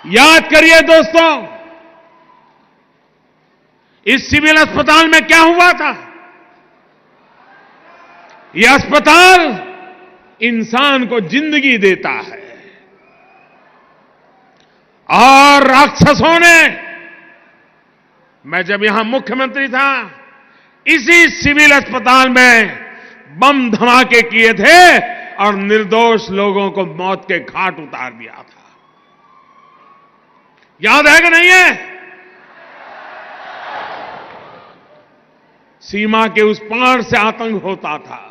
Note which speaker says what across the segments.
Speaker 1: याद करिए दोस्तों, इस सिविल अस्पताल में क्या हुआ था। यह अस्पताल इंसान को जिंदगी देता है और राक्षसों ने, मैं जब यहां मुख्यमंत्री था, इसी सिविल अस्पताल में बम धमाके किए थे और निर्दोष लोगों को मौत के घाट उतार दिया था। याद है कि नहीं है? सीमा के उस पार से आतंक होता था।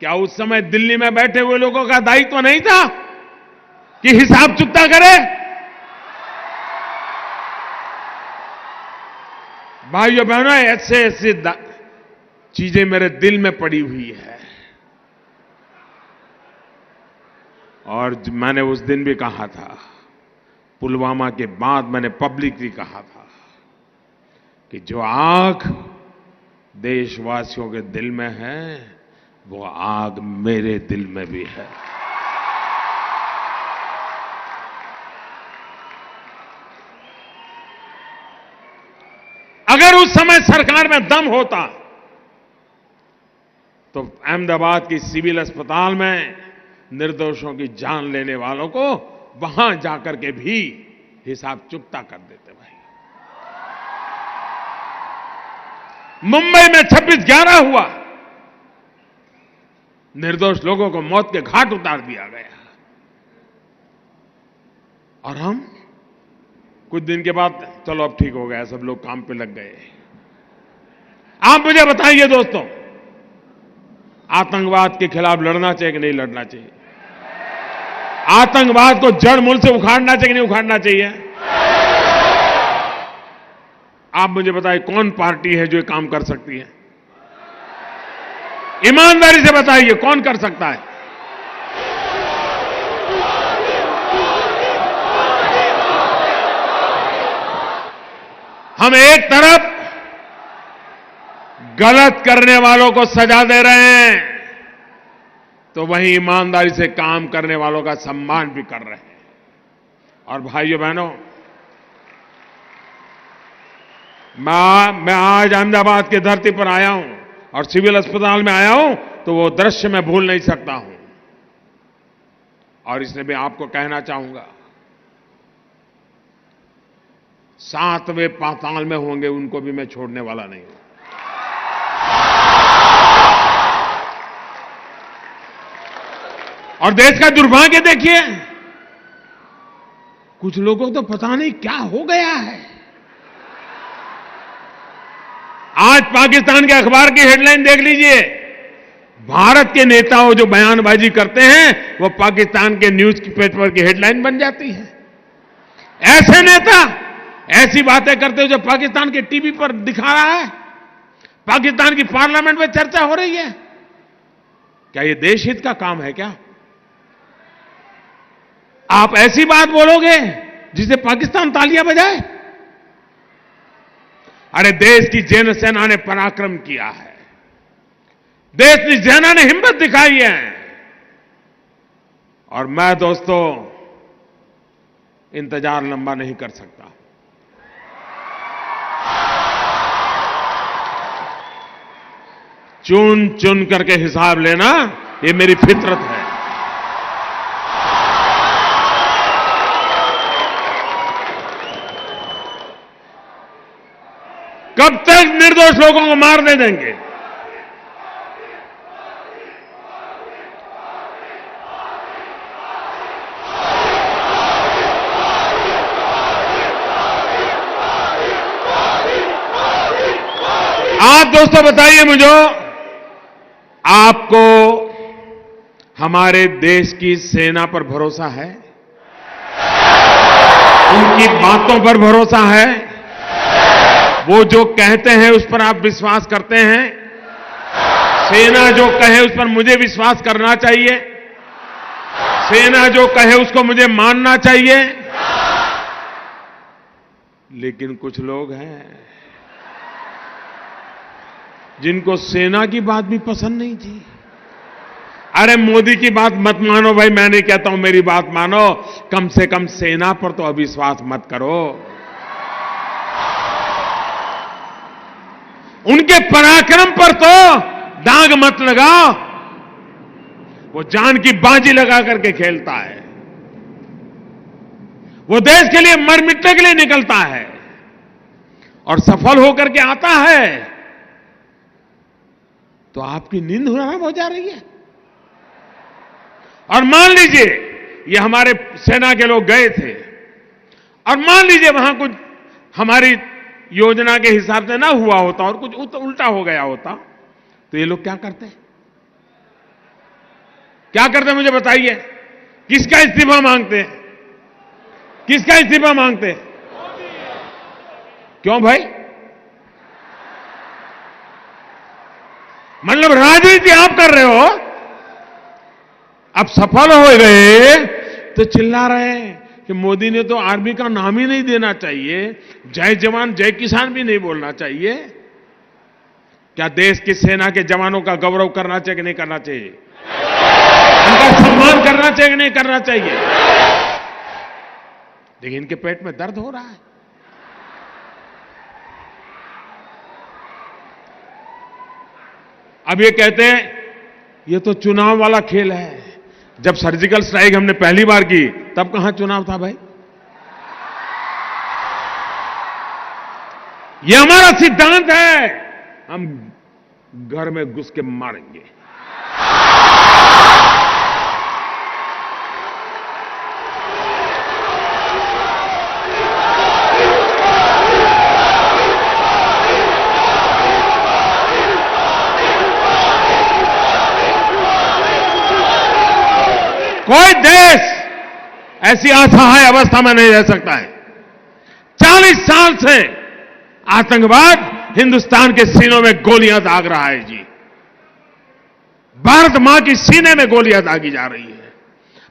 Speaker 1: क्या उस समय दिल्ली में बैठे हुए लोगों का दायित्व नहीं था कि हिसाब चुकता करे? भाइयों बहनों, ऐसे ऐसे चीजें मेरे दिल में पड़ी हुई है। और मैंने उस दिन भी कहा था, पुलवामा के बाद मैंने पब्लिकली कहा था कि जो आग देशवासियों के दिल में है, वो आग मेरे दिल में भी है। अगर उस समय सरकार में दम होता तो अहमदाबाद की सिविल अस्पताल में निर्दोषों की जान लेने वालों को वहां जाकर के भी हिसाब चुकता कर देते। भाई, मुंबई में 26/11 हुआ, निर्दोष लोगों को मौत के घाट उतार दिया गया, और हम कुछ दिन के बाद चलो अब ठीक हो गया, सब लोग काम पे लग गए। आप मुझे बताइए दोस्तों, आतंकवाद के खिलाफ लड़ना चाहिए कि नहीं लड़ना चाहिए? आतंकवाद को जड़ मूल से उखाड़ना चाहिए कि नहीं उखाड़ना चाहिए? आप मुझे बताइए, कौन पार्टी है जो ये काम कर सकती है? ईमानदारी से बताइए, कौन कर सकता है? हम एक तरफ गलत करने वालों को सजा दे रहे हैं, तो वहीं ईमानदारी से काम करने वालों का सम्मान भी कर रहे हैं। और भाइयों बहनों, मैं आज अहमदाबाद की धरती पर आया हूं और सिविल अस्पताल में आया हूं, तो वो दृश्य मैं भूल नहीं सकता हूं। और इसलिए मैं आपको कहना चाहूंगा, 7वें पाताल में होंगे उनको भी मैं छोड़ने वाला नहीं हूं। और देश का दुर्भाग्य देखिए, कुछ लोगों को तो पता नहीं क्या हो गया है। आज पाकिस्तान के अखबार की हेडलाइन देख लीजिए, भारत के नेताओं जो बयानबाजी करते हैं वो पाकिस्तान के न्यूज पेपर की हेडलाइन बन जाती है। ऐसे नेता ऐसी बातें करते हो जो पाकिस्तान के टीवी पर दिखा रहा है, पाकिस्तान की पार्लियामेंट में चर्चा हो रही है। क्या ये देश हित का काम है क्या? आप ऐसी बात बोलोगे जिसे पाकिस्तान तालियां बजाए? अरे देश की जैन सेना ने पराक्रम किया है, देश की सेना ने हिम्मत दिखाई है, और मैं दोस्तों इंतजार लंबा नहीं कर सकता। चुन चुन करके हिसाब लेना ये मेरी फितरत है। कब तक निर्दोष लोगों को मारने देंगे? आप दोस्तों बताइए मुझे, आपको हमारे देश की सेना पर भरोसा है? उनकी बातों पर भरोसा है? वो जो कहते हैं उस पर आप विश्वास करते हैं? सेना जो कहे उस पर मुझे विश्वास करना चाहिए, सेना जो कहे उसको मुझे मानना चाहिए। लेकिन कुछ लोग हैं जिनको सेना की बात भी पसंद नहीं थी, अरे मोदी की बात मत मानो भाई, मैं नहीं कहता हूं, मेरी बात मानो। कम से कम सेना पर तो अविश्वास मत करो। उनके पराक्रम पर तो दाग मत लगाओ। वो जान की बाजी लगा करके खेलता है, वो देश के लिए मर मिटने के लिए निकलता है और सफल होकर के आता है, तो आपकी नींद हराम हो जा रही है। और मान लीजिए ये हमारे सेना के लोग गए थे और मान लीजिए वहां कुछ हमारी योजना के हिसाब से ना हुआ होता और कुछ उल्टा हो गया होता, तो ये लोग क्या करते? क्या करते मुझे बताइए? किसका इस्तीफा मांगते हैं? किसका इस्तीफा मांगते हैं? क्यों भाई? मतलब राजनीति आप कर रहे हो, अब सफल हो गए तो चिल्ला रहे हैं कि मोदी ने तो आर्मी का नाम ही नहीं देना चाहिए, जय जवान जय किसान भी नहीं बोलना चाहिए। क्या देश की सेना के जवानों का गौरव करना चाहिए कि नहीं करना चाहिए? उनका सम्मान करना चाहिए कि नहीं करना चाहिए? लेकिन इनके पेट में दर्द हो रहा है। अब ये कहते हैं ये तो चुनाव वाला खेल है। जब सर्जिकल स्ट्राइक हमने पहली बार की तब कहां चुनाव था भाई? ये हमारा सिद्धांत है, हम घर में घुस के मारेंगे। कोई देश ऐसी असहाय अवस्था में नहीं रह सकता है। 40 साल से आतंकवाद हिंदुस्तान के सीनों में गोलियां दाग रहा है जी। भारत मां की सीने में गोलियां दागी जा रही है,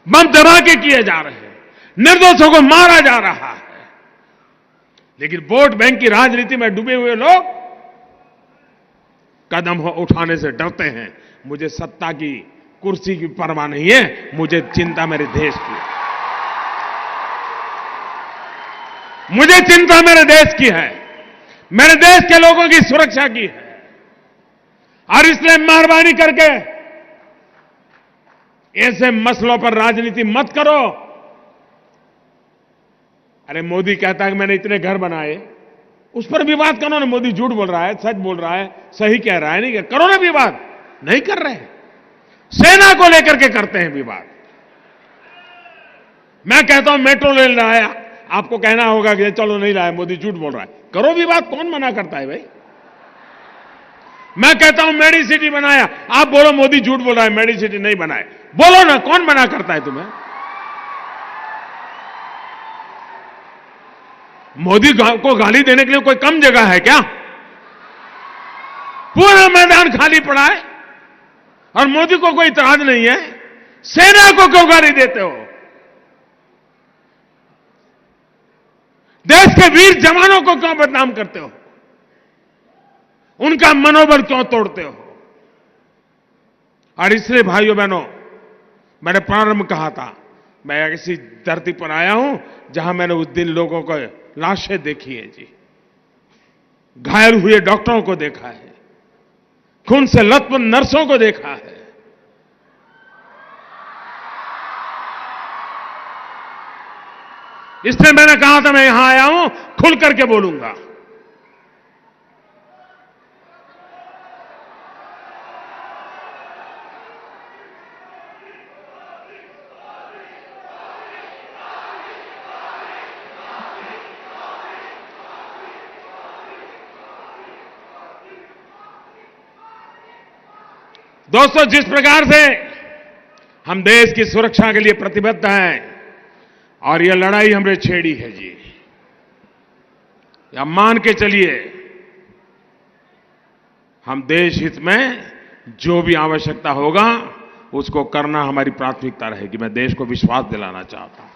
Speaker 1: बम धमाके किए जा रहे हैं, निर्दोषों को मारा जा रहा है। लेकिन वोट बैंक की राजनीति में डूबे हुए लोग कदम उठाने से डरते हैं। मुझे सत्ता की कुर्सी की परवाह नहीं है, मुझे चिंता मेरे देश की, मुझे चिंता मेरे देश की है, मेरे देश के लोगों की सुरक्षा की है। और इसलिए मेहरबानी करके ऐसे मसलों पर राजनीति मत करो। अरे मोदी कहता है कि मैंने इतने घर बनाए, उस पर विवाद करो ना। मोदी झूठ बोल रहा है, सच बोल रहा है, सही कह रहा है, नहीं करो ना विवाद। नहीं कर रहे, सेना को लेकर के करते हैं विवाद। मैं कहता हूं मेट्रो रेल लाया, आपको कहना होगा कि चलो नहीं लाया, मोदी झूठ बोल रहा है। करो विवाद, कौन मना करता है भाई? मैं कहता हूं मेडी सिटी बनाया, आप बोलो मोदी झूठ बोल रहा है, मेडी सिटी नहीं बनाए। बोलो ना, कौन मना करता है तुम्हें? मोदी को गाली देने के लिए कोई कम जगह है क्या? पूरा मैदान खाली पड़ा है और मोदी को कोई इतराज नहीं है। सेना को क्यों गाली देते हो? देश के वीर जवानों को क्यों बदनाम करते हो? उनका मनोबल क्यों तोड़ते हो? और इसलिए भाइयों बहनों, मैंने प्रारंभ कहा था, मैं ऐसी धरती पर आया हूं जहां मैंने उस दिन लोगों को लाशें देखी है जी, घायल हुए डॉक्टरों को देखा है, खून से लथपथ नर्सों को देखा है। इसलिए मैंने कहा था मैं यहां आया हूं, खुल करके बोलूंगा। दोस्तों, जिस प्रकार से हम देश की सुरक्षा के लिए प्रतिबद्ध हैं और यह लड़ाई हमने छेड़ी है जी, या मान के चलिए हम देश हित में जो भी आवश्यकता होगा उसको करना हमारी प्राथमिकता रहेगी। मैं देश को विश्वास दिलाना चाहता हूं।